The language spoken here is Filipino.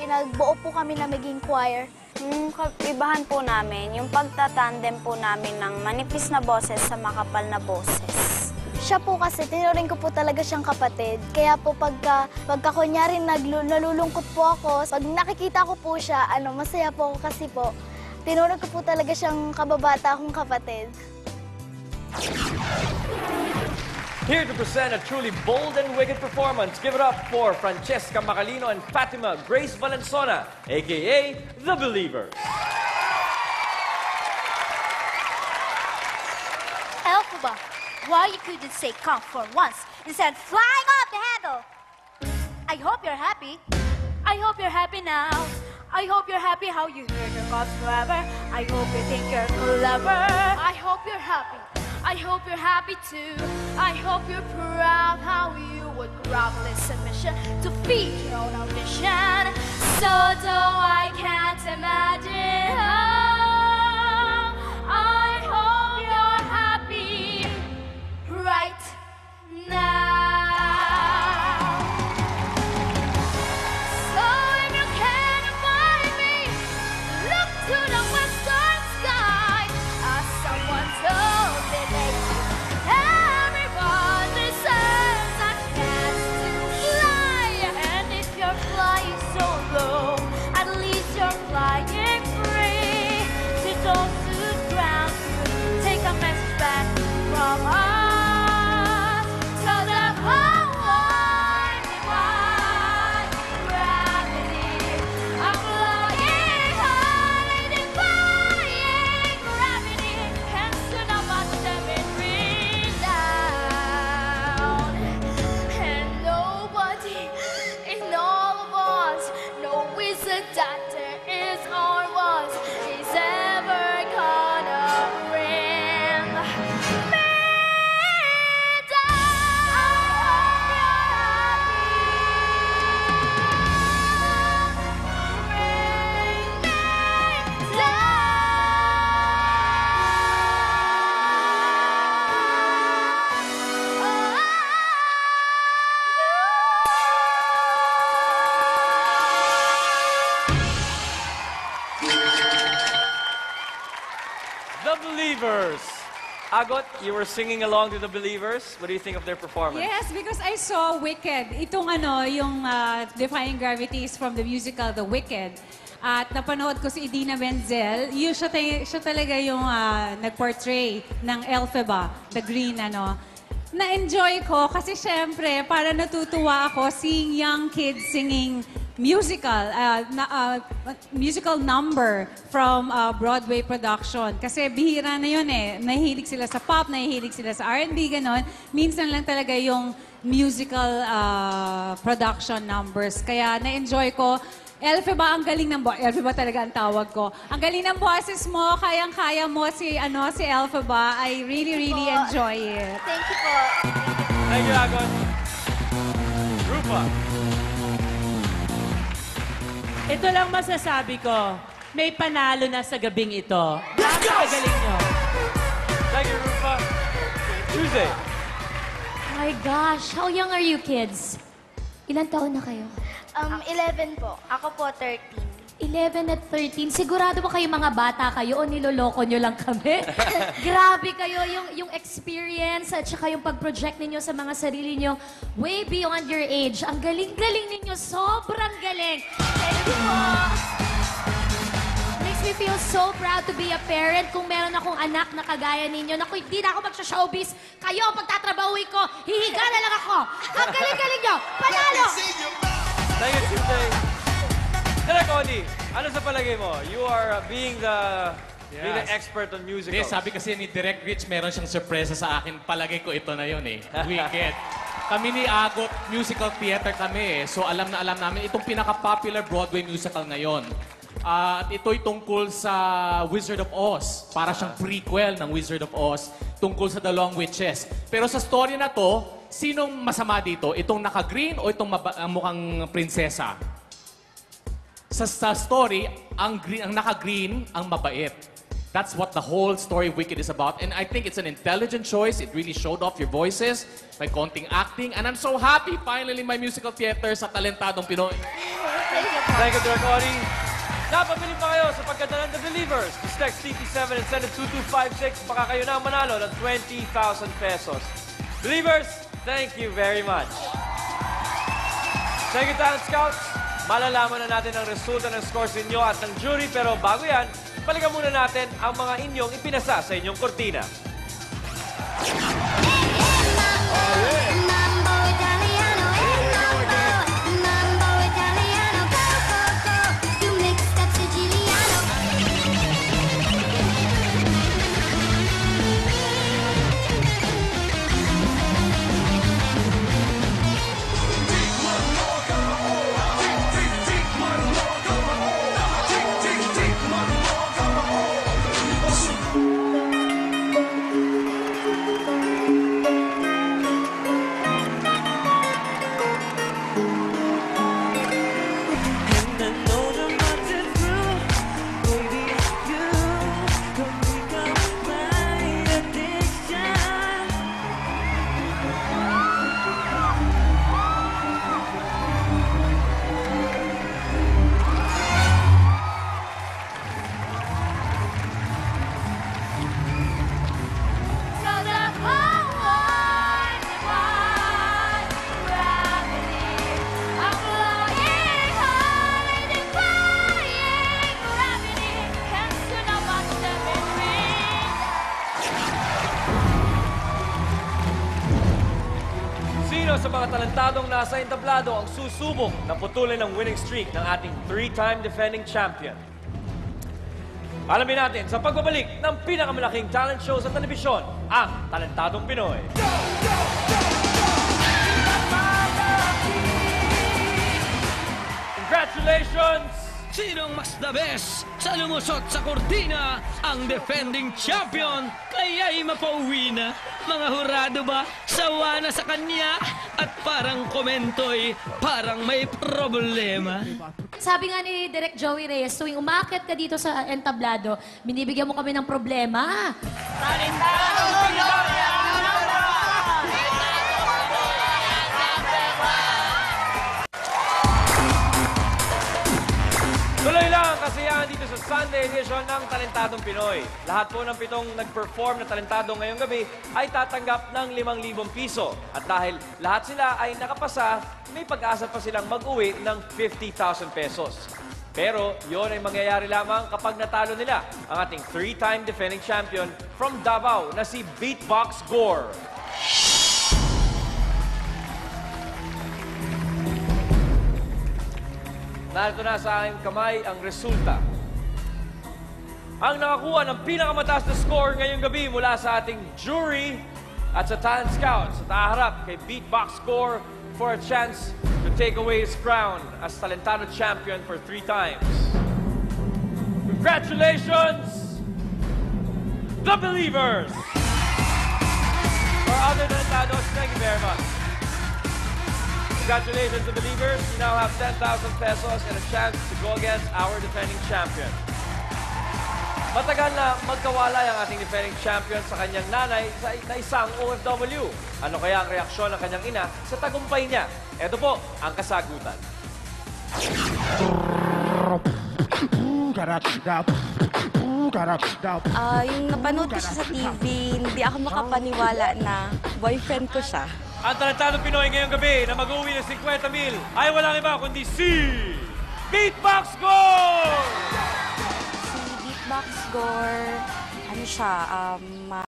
pinagbuo po kami na maging choir. Yung kaibahan po namin, yung pagtatandem po namin ng manipis na boses sa makapal na boses. Siya po kasi, tinuring ko po talaga siyang kapatid. Kaya po pagka kunyari nalulungkot po ako, pag nakikita ko po siya, masaya po ako kasi po, tinuring ko po talaga siyang kababata akong kapatid. Here to present a truly bold and wicked performance, give it up for Francesca Macalino and Fatima Grace Valenzona, a.k.a. The Believer. Elphaba, why you couldn't say come for once instead of flying off the handle? I hope you're happy. I hope you're happy now. I hope you're happy how you heard your cause forever. I hope you think you're clever. I hope you're happy. I hope you're happy too. I hope you're proud how you would grovel in submission to feed your own ambition. So though I can't imagine how, I hope you're happy right now. So if you can't find me, look to the western sky. As someone told me lately, everyone deserves a chance to fly. And if you're flying so low, at least you're flying free. So don't look ground you, take a message back from us. Tell them how wide gravity. I'm flying high, defying gravity, and soon I'm about to bring down. And nobody in all of us knows that there is or was is ever gonna bring me down. Bring me The Believers. Agot, you were singing along to The Believers. What do you think of their performance? Yes, because I saw Wicked. Itong yung Defying Gravity is from the musical The Wicked. At napanood ko si Idina Menzel. Siya talaga yung nag-portray ng Elphaba, the green Na-enjoy ko kasi syempre, para natutuwa ako seeing young kids singing musical number from Broadway production. Kasi bihira na yun eh. Nahihilig sila sa pop, nahihilig sila sa R&B, ganon. Minsan lang talaga yung musical production numbers. Kaya na-enjoy ko. Elphaba, ang galing ng Elphaba talaga ang tawag ko. Ang galing ng boses mo, kayang-kaya mo si Elphaba. I really enjoy it. Thank you po. Thank you, Agot. Rupa. Ito lang masasabi ko, may panalo na sa gabing ito. Napakagaling nyo. Thank you, Rupa. Tuesday. My gosh, how young are you kids? Ilan taon na kayo? 11 po. Ako po, 13. 11 at 13. Sigurado ba kayo mga bata kayo o niloloko nyo lang kami? Grabe kayo, yung experience at saka yung pag-project ninyo sa mga sarili nyo way beyond your age. Ang galing-galing ninyo. Sobrang galing. Thank you po. Makes me feel so proud to be a parent kung meron akong anak na kagaya ninyo. Naku, hindi na ako magsha-showbiz. Kayo, pagtatrabahuin ko, hihiga na lang ako. Ang galing-galing nyo. Panalo! Thank you, Tuesday. Direk Odi, ano sa palagay mo? You are being the expert on musicals. Hindi, sabi kasi ni Direk Rich, meron siyang sorpresa sa akin. Palagay ko ito na yun eh. Wicked. Kami ni Agot, musical theater kami eh. So alam na alam namin, itong pinaka-popular Broadway musical ngayon. At ito'y tungkol sa Wizard of Oz. Para siyang prequel ng Wizard of Oz tungkol sa The Long Witches. Pero sa story na to, sinong masama dito? Itong naka-green o itong mukhang prinsesa? Sa story, ang naka-green ang mabait. That's what the whole story of Wicked is about. And I think it's an intelligent choice. It really showed off your voices, may konting acting. And I'm so happy, finally, my musical theater sa talentadong Pinoy. Thank you po. Thank you, Direk Ori. Napabili pa kayo sa pagkanta ng The Believers. Just text CP7 and send it 2256. Baka kayo na manalo ng 20,000 pesos. Believers, thank you very much. Thank you, Talent Scouts. Malalaman na natin ang resulta ng scores ninyo at ng jury. Pero bago yan, balikan muna natin ang mga inyong ipinasa sa inyong kortina. Sino sa mga talentadong nasa entablado ang susubok na putulin ang winning streak ng ating 3-time defending champion? Alamin natin sa pagbabalik ng pinakamalaking talent show sa telebisyon, ang Talentadong Pinoy. Congratulations! Sinong mas the best sa lumusot sa kortina? Ang defending champion, kaya'y mapauwi na. Mga hurado ba, sawa na sa kanya? At parang komento'y parang may problema. Sabi nga ni Direk Joey Reyes, tuwing umakit ka dito sa entablado, binibigyan mo kami ng problema. Tuloy lang ang kasiyahan dito sa Sunday edition ng Talentadong Pinoy. Lahat po ng 7 nag-perform na talentado ngayong gabi ay tatanggap ng 5,000 piso. At dahil lahat sila ay nakapasa, may pag-asa pa silang mag-uwi ng 50,000 pesos. Pero yon ay mangyayari lamang kapag natalo nila ang ating 3-time defending champion from Davao na si Beatbox Gore. Narito na sa aking kamay ang resulta. Ang nakakuha ng pinakamataas na score ngayong gabi mula sa ating jury at sa Talent Scouts at aharap kay Beatbox Gore for a chance to take away his crown as Talentado Champion for 3 times. Congratulations, The Believers! For other Talentados, thank you very much. Congratulations to Believers. You now have 10,000 pesos and a chance to go against our defending champion. Matagal na magkawalay ang ating defending champion sa kanyang nanay na isang OFW. Ano kaya ang reaksyon ng kanyang ina sa tagumpay niya? Ito po ang kasagutan. Yung napanood ko siya sa TV, hindi ako makapaniwala na boyfriend ko siya. Ang Talentadong Pinoy ngayong gabi na mag-uwi ng 50,000 ay walang iba kundi si Beatbox Gore! Si Beatbox Gore, ano siya,